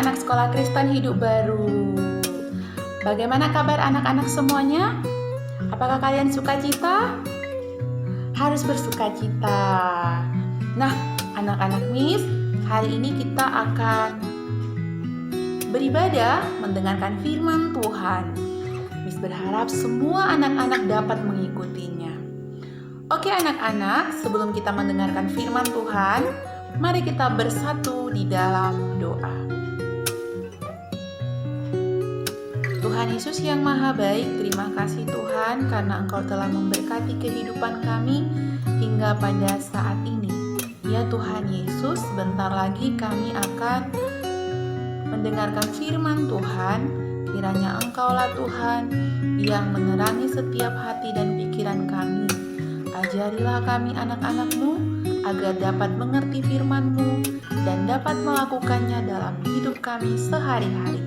anak-anak sekolah Kristen hidup baru. Bagaimana kabar anak-anak semuanya? Apakah kalian sukacita? Harus bersukacita. Nah, anak-anak Miss, hari ini kita akan beribadah mendengarkan firman Tuhan. Miss berharap semua anak-anak dapat mengikutinya. Oke anak-anak, sebelum kita mendengarkan firman Tuhan, mari kita bersatu di dalam doa. Tuhan Yesus yang Maha Baik, terima kasih Tuhan karena Engkau telah memberkati kehidupan kami hingga pada saat ini. Ya Tuhan Yesus, sebentar lagi kami akan mendengarkan firman Tuhan. Kiranya Engkaulah Tuhan yang menerangi setiap hati dan pikiran kami. Ajarilah kami anak-anak-Mu agar dapat mengerti firman-Mu dan dapat melakukannya dalam hidup kami sehari-hari.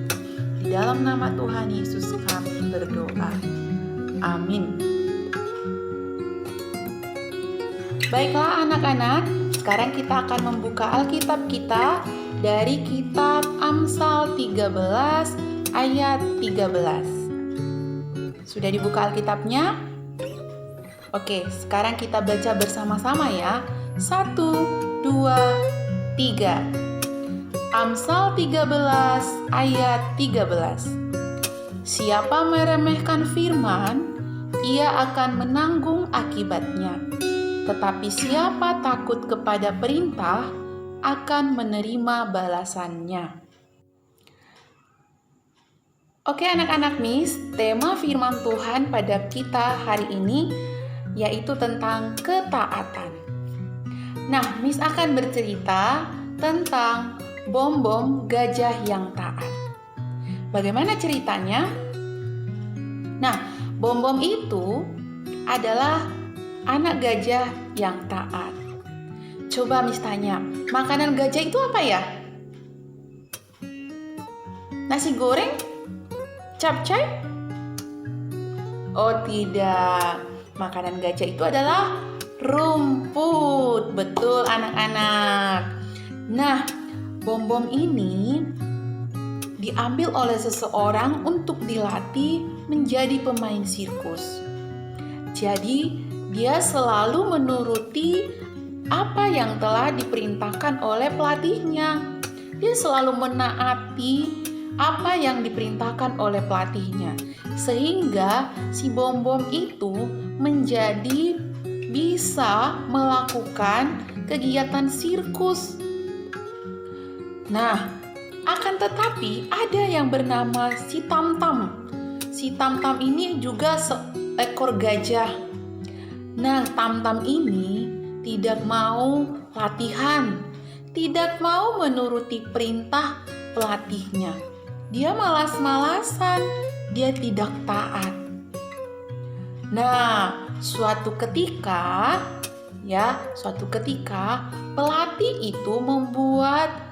Di dalam nama Tuhan Yesus kami berdoa. Amin. Baiklah anak-anak, sekarang kita akan membuka Alkitab kita dari kitab Amsal 13 ayat 13. Sudah dibuka Alkitabnya? Oke, sekarang kita baca bersama-sama ya. 1, 2, 3. Amsal 13 ayat 13. Siapa meremehkan firman, ia akan menanggung akibatnya. Tetapi siapa takut kepada perintah, akan menerima balasannya. Oke anak-anak Miss, tema firman Tuhan pada kita hari ini yaitu tentang ketaatan. Nah, Miss akan bercerita tentang Bom-Bom gajah yang taat. Bagaimana ceritanya? Nah, Bom-Bom itu adalah anak gajah yang taat. Coba Miss tanya, makanan gajah itu apa ya? Nasi goreng? Capcay? Oh tidak, makanan gajah itu adalah rumput. Betul anak-anak. Nah, Bom-Bom ini diambil oleh seseorang untuk dilatih menjadi pemain sirkus. Jadi, dia selalu menuruti apa yang telah diperintahkan oleh pelatihnya. Dia selalu menaati apa yang diperintahkan oleh pelatihnya, sehingga si Bom-Bom itu menjadi bisa melakukan kegiatan sirkus. Nah, akan tetapi ada yang bernama si Tam-Tam. Si Tam-Tam ini juga seekor gajah. Nah, Tam-Tam ini tidak mau latihan, tidak mau menuruti perintah pelatihnya. Dia malas-malasan, dia tidak taat. Nah, suatu ketika pelatih itu membuat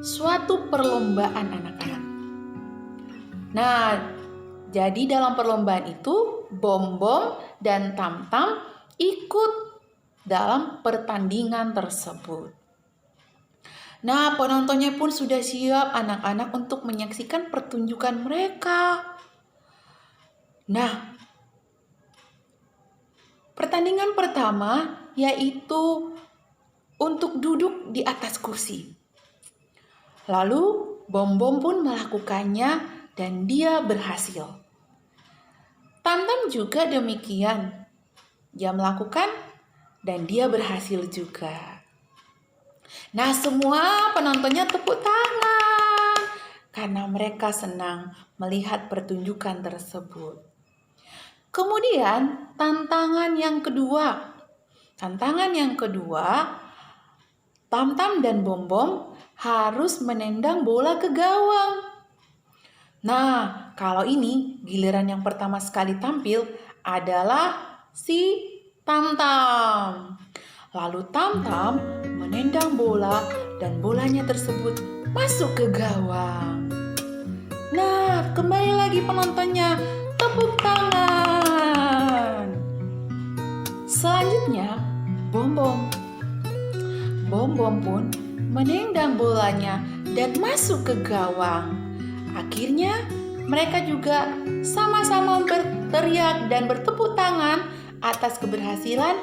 suatu perlombaan anak-anak. Nah, jadi dalam perlombaan itu Bom-Bom dan Tam-Tam ikut dalam pertandingan tersebut. Nah, penontonnya pun sudah siap anak-anak untuk menyaksikan pertunjukan mereka. Nah, pertandingan pertama yaitu untuk duduk di atas kursi. Lalu Bom-Bom pun melakukannya dan dia berhasil. Tam-Tam juga demikian. Dia melakukan dan dia berhasil juga. Nah, semua penontonnya tepuk tangan karena mereka senang melihat pertunjukan tersebut. Kemudian tantangan yang kedua, Tam-Tam dan Bom-Bom harus menendang bola ke gawang. Nah, kalau ini giliran yang pertama sekali tampil adalah si Tam-Tam. Lalu Tam-Tam menendang bola dan bolanya tersebut masuk ke gawang. Nah, kembali lagi penontonnya, tepuk tangan. Selanjutnya, Bom-Bom pun menendang bolanya dan masuk ke gawang. Akhirnya mereka juga sama-sama berteriak dan bertepuk tangan atas keberhasilan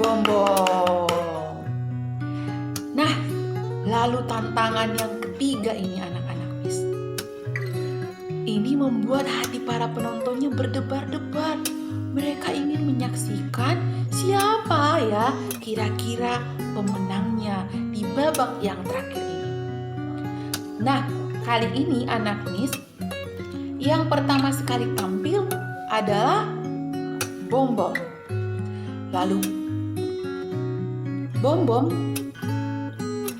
Bom Bom. Nah, lalu tantangan yang ketiga ini anak-anak Miss. Ini membuat hati para penontonnya berdebar-debar. Mereka ingin menyaksikan siapa ya kira-kira pemenangnya di babak yang terakhir ini. Nah, kali ini anak Miss, yang pertama sekali tampil adalah Bom Bom. Lalu Bom Bom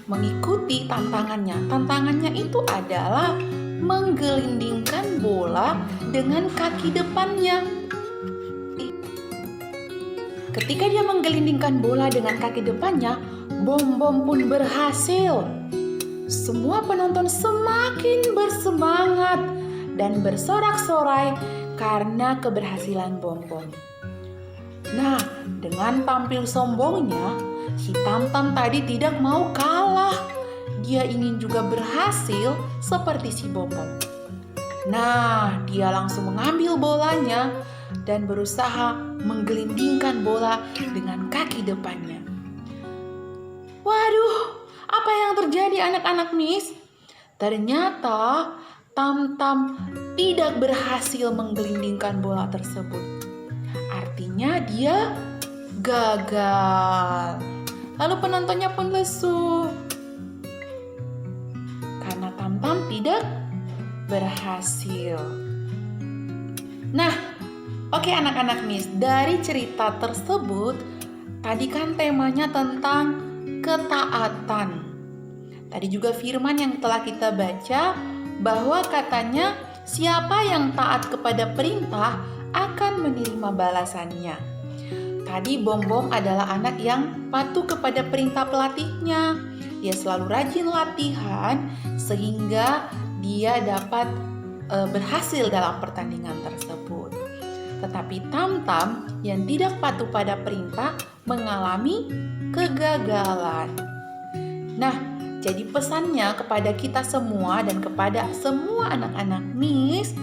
mengikuti tantangannya. Tantangannya itu adalah menggelindingkan bola dengan kaki depannya. Ketika dia menggelindingkan bola dengan kaki depannya, Bom Bom pun berhasil. Semua penonton semakin bersemangat dan bersorak-sorai karena keberhasilan Bom Bom. Nah, dengan tampil sombongnya, si Tamtam tadi tidak mau kalah. Dia ingin juga berhasil seperti si Bom Bom. Nah, dia langsung mengambil bolanya dan berusaha menggelindingkan bola dengan kaki depannya. Waduh, apa yang terjadi anak-anak Miss? Ternyata Tamtam tidak berhasil menggelindingkan bola tersebut. Artinya dia gagal. Lalu penontonnya pun lesu karena Tamtam tidak berhasil. Nah, oke anak-anak Miss, dari cerita tersebut tadi kan temanya tentang ketaatan. Tadi juga firman yang telah kita baca bahwa katanya siapa yang taat kepada perintah akan menerima balasannya. Tadi Bom Bom adalah anak yang patuh kepada perintah pelatihnya. Dia selalu rajin latihan sehingga dia dapat berhasil dalam pertandingan tersebut. Tetapi Tamtam yang tidak patuh pada perintah mengalami kegagalan. Nah, jadi pesannya kepada kita semua dan kepada semua anak-anak Miss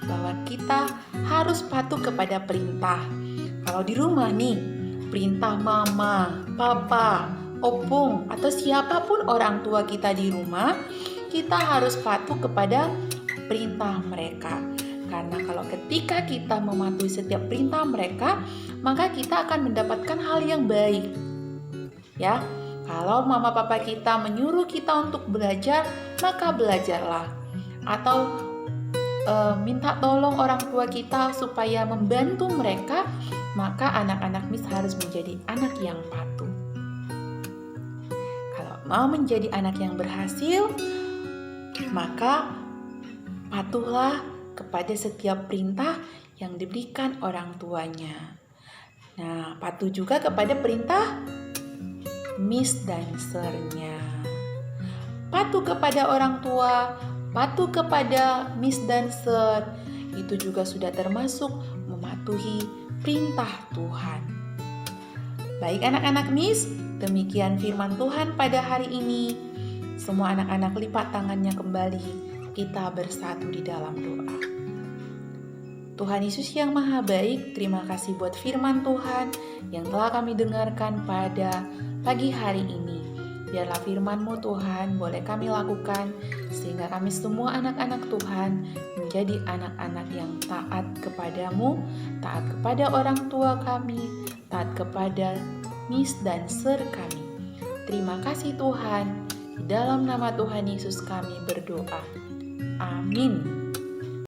bahwa kita harus patuh kepada perintah. Kalau di rumah nih, perintah mama, papa, opung, atau siapapun orang tua kita di rumah, kita harus patuh kepada perintah mereka. Karena kalau ketika kita mematuhi setiap perintah mereka, maka kita akan mendapatkan hal yang baik. Ya, kalau mama papa kita menyuruh kita untuk belajar, maka belajarlah. Atau minta tolong orang tua kita supaya membantu mereka, maka anak-anak Miss harus menjadi anak yang patuh. Kalau mau menjadi anak yang berhasil, maka patuhlah kepada setiap perintah yang diberikan orang tuanya. Nah, patuh juga kepada perintah Miss dan Sir-nya. Patuh kepada orang tua, patuh kepada Miss dan Sir, itu juga sudah termasuk mematuhi perintah Tuhan. Baik anak-anak Miss, demikian firman Tuhan pada hari ini. Semua anak-anak lipat tangannya kembali, kita bersatu di dalam doa. Tuhan Yesus yang Maha Baik, terima kasih buat firman Tuhan yang telah kami dengarkan pada pagi hari ini. Biarlah firman-Mu Tuhan boleh kami lakukan sehingga kami semua anak-anak Tuhan menjadi anak-anak yang taat kepadamu, taat kepada orang tua kami, taat kepada Miss dan Sir kami. Terima kasih Tuhan, di dalam nama Tuhan Yesus kami berdoa. Amin.